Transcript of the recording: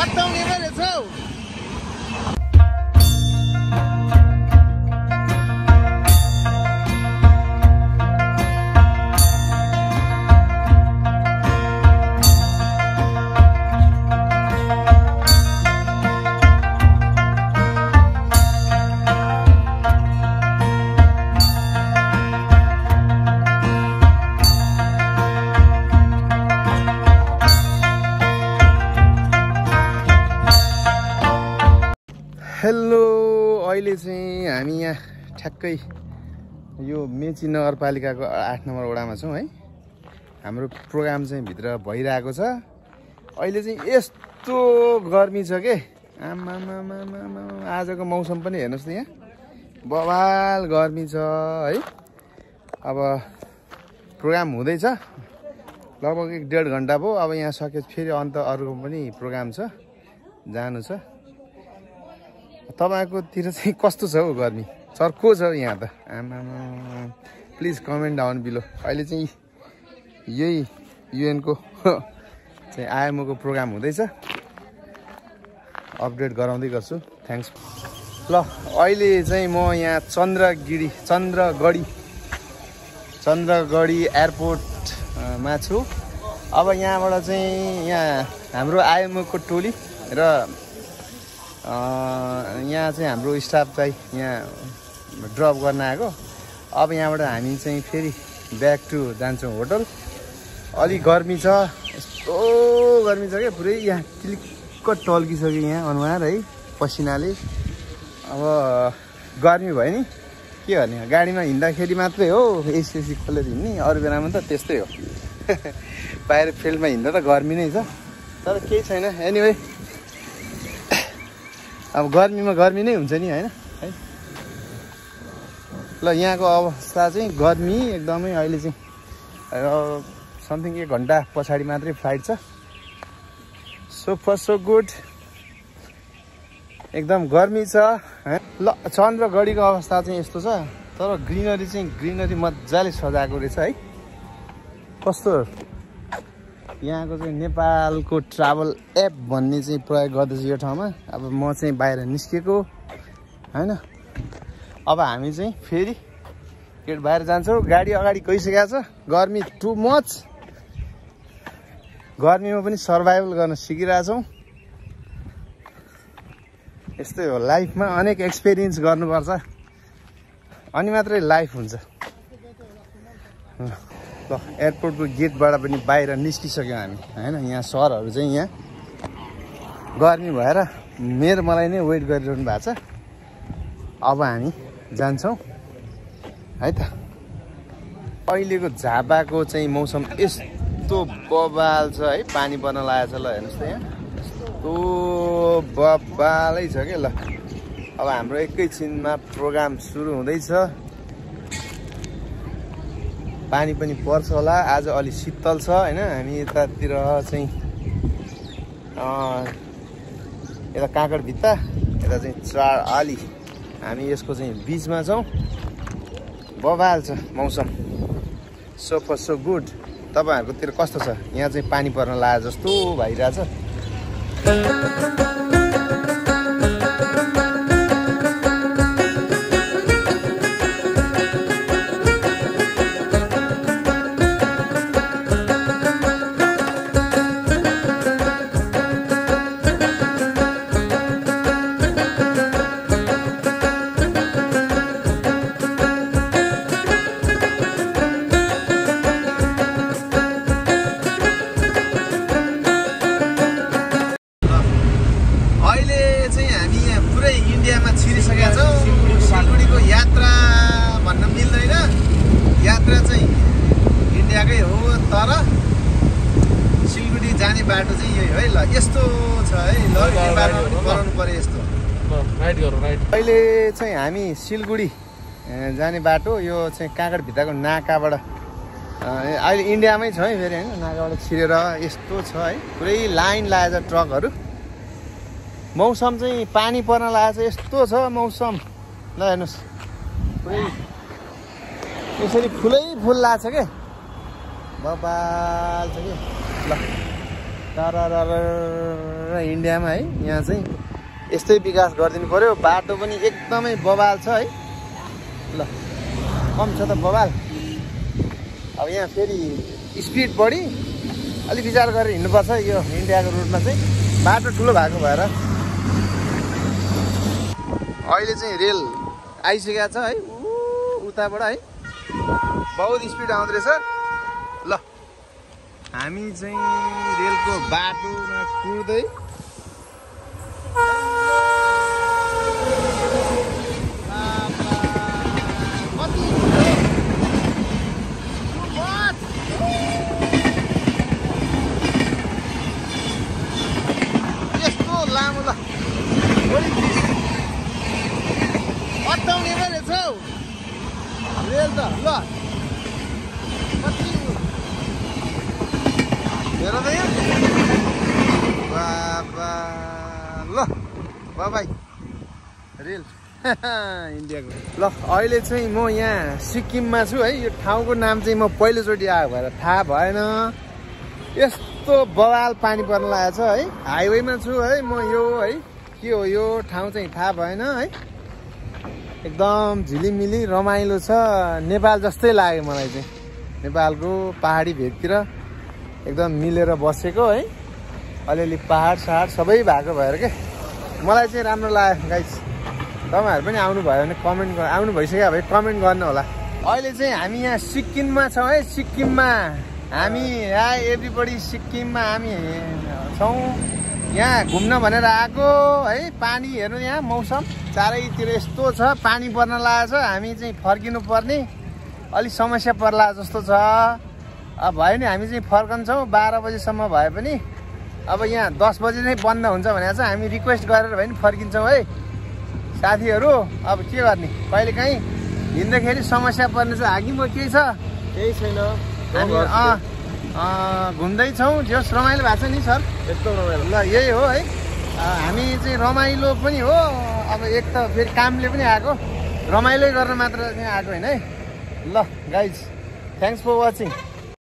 अत्ताउने रहेछ हौ। हेलो, अहिले चाहिँ हामी यहाँ ठ्याक्कै यो मेची नगरपालिकाको 8 नम्बर वडामा छौँ है। हाम्रो प्रोग्राम चाहिँ भित्र भइरहेको छ। अहिले चाहिँ यस्तो गर्मी छ के आमामामामा। आजको मौसम पनि हेर्नुहोस् त, यहाँ बवाल गर्मी छ है। अब प्रोग्राम हुँदैछ लगभग 1.5 घन्टा भयो। अब यहाँ सके फेरि अन्त अरूको पनि प्रोग्राम छ, जानु छ। तपाईकोतिर चाहिँ कस्तो छ हौ गर्मी? चर्को छ यहाँ त आमामा। Please comment down below. अहिले चाहिँ यही युएनको चाहिँ आइएमओको प्रोग्राम हुँदैछ, अपडेट गराउँदै गर्छु। थ्याङ्क्स। ल, अहिले चाहिँ म यहाँ चन्द्रगढी एयरपोर्टमा छु। अब यहाँबाट चाहिँ यहाँ हाम्रो आइएमओको टोली र यहाँ चाहिँ हाम्रो स्टाफ चाहिँ यहाँ ड्रप गर्न आएको। अब यहाँबाट हामी चाहिँ फेरि ब्याक टु जान्छौँ होटल। अलि गर्मी छ, यस्तो गर्मी छ क्या, पुरै यहाँ क्लिक्क टल्किसक्यो यहाँ अनुहार है पसिनाले। अब गर्मी भयो नि के गर्ने, गाडीमा हिँड्दाखेरि मात्रै हो एसी खोलेर हिँड्ने, अरू बेलामा त त्यस्तै हो। बाहिर फिल्डमा हिँड्दा त गर्मी नै छ, तर केही छैन। एनिवे अब गर्मीमा गर्मी नै हुन्छ नि होइन है। ल, यहाँको अवस्था चाहिँ गर्मी एकदमै। अहिले चाहिँ समथिङ 1 घन्टा पछाडि मात्रै फ्लाइट छ। सो फर सो गुड, एकदम गर्मी छ। ल, चन्द्रगढीको अवस्था चाहिँ यस्तो छ, तर ग्रिनरी मजाले सजाएको रहेछ है। कस्तो यहाँको चाहिँ नेपालको ट्राभल एप भन्ने चाहिँ प्रयोग गर्दैछु यो ठाउँमा। अब म चाहिँ बाहिर निस्केको होइन। अब हामी चाहिँ फेरि गेट बाहिर जान्छौँ। गाडी अगाडि गइसकेको छ। गर्मी टु मच, गर्मीमा पनि सर्भाइभल गर्न सिकिरहेछौँ। यस्तै हो लाइफमा, अनेक एक्सपिरियन्स गर्नुपर्छ अनि मात्रै लाइफ हुन्छ। ल, एयरपोर्टको गेटबाट पनि बाहिर निस्किसक्यौँ हामी होइन। यहाँ सरहरू चाहिँ यहाँ गर्मी भएर मलाई नै वेट गरिरहनु भएको छ। अब हामी जान्छौँ है त। अहिलेको झापाको चाहिँ मौसम यस्तो बबाल छ है, पानी पर्न लागेको छ। ल हेर्नुहोस् त, यहाँ यस्तो बबालै छ क्या। ल, अब हाम्रो एकैछिनमा प्रोग्राम सुरु हुँदैछ। पानी पनि पर्छ होला, आज अलि शीतल छ होइन। हामी यतातिर चाहिँ यता काँकडभित्ता, यता चाहिँ चार आली, हामी यसको चाहिँ बिचमा छौँ। बवाल छ मौसम, सो फर सो गुड। तपाईँहरूकोतिर कस्तो छ? यहाँ चाहिँ पानी पर्न लाग्यो जस्तो भइरहेछ। सिलगढीको यात्रा भन्न मिल्दैन, यात्रा चाहिँ इन्डियाकै हो, तर सिलगढी जाने बाटो चाहिँ यही है। ल यस्तो छ है, ल यो बाटो पनि बनाउनु पर्यो यस्तो। राइट गरौँ, राइट। अहिले चाहिँ हामी सिलगढी जाने बाटो यो चाहिँ काँकडभित्रको नाकाबाट अहिले इन्डियामै छ है फेरि होइन, नाकाबाट छिरेर यस्तो छ है, पुरै लाइन लागेको छ ट्रकहरू। मौसम चाहिँ पानी पर्न लागेको छ, यस्तो छ मौसम। ल हेर्नुहोस्, पुरै यसरी फुलै फुल लाग्छ के, बबाल छ कि। ल तर इन्डियामा है यहाँ चाहिँ यस्तै विकास गरिदिनु पर्यो। बाटो पनि एकदमै बवाल छ है। ल कम छ त बवाल। अब यहाँ फेरि स्पिड बढी अलि विचार गरेर हिँड्नुपर्छ यो इन्डियाको रुटमा चाहिँ। बाटो ठुलो भएको भएर अहिले चाहिँ रेल आइसकेको छ है उताबाट है। बहुत स्पिड आउँदो रहेछ। ल हामी चाहिँ रेलको बाटोमा कुर्दै यस्तो लामो ल अट्टाउने पो रहेछ हौ रेल त। ल कति हेर त यहाँ बाबा। ल बाबाई रेल इन्डियाको। ल अहिले चाहिँ म यहाँ सिक्किममा छु है। यो ठाउँको नाम चाहिँ म पहिलोचोटि आएको भएर थाहा भएन। यस्तो बवाल पानी पर्न लागेको छ है। हाइवेमा छु है म यो है। के हो यो ठाउँ चाहिँ थाहा भएन है। एकदम झिलिमिली रमाइलो छ। नेपाल जस्तै लाग्यो मलाई चाहिँ। नेपालको पहाडी भेगतिर एकदम मिलेर बसेको है। अलिअलि पहाड सहाड सबै भएको भएर के मलाई चाहिँ राम्रो लाग्यो गाइस। तपाईँहरू पनि आउनु भयो भने कमेन्ट आउनु भइसक्यो भए कमेन्ट गर्नु होला। अहिले चाहिँ हामी यहाँ सिक्किममा छौँ है। सिक्किममा हामी यहाँ एभ्रीबडी सिक्किममा हामी छौँ। यहाँ घुम्न भनेर आएको है। पानी हेर्नु यहाँ मौसम चारैतिर यस्तो छ। पानी पर्न लागेको छ। हामी चाहिँ फर्किनु पर्ने अलिक समस्या पर्ला जस्तो छ। अब भयो नि हामी चाहिँ फर्कन्छौँ 12 बजीसम्म भए पनि। अब यहाँ 10 बजी नै बन्द हुन्छ भनेर चाहिँ हामी रिक्वेस्ट गरेर भए नि फर्किन्छौँ है साथीहरू। अब के गर्ने कहिले काहीँ हिँड्दाखेरि समस्या पर्ने छ। हाकिम केही छ? केही छैन। हामी घुम्दैछौँ। जस रमाइलो भएको छ नि सर। एकदम रमाइलो। ल यही हो है। हामी चाहिँ रमाइलो पनि हो। अब एक त फेरि कामले पनि आएको रमाइलो गर्न मात्र चाहिँ आएको होइन है। ल गाइज थ्याङ्क्स फर वाचिङ।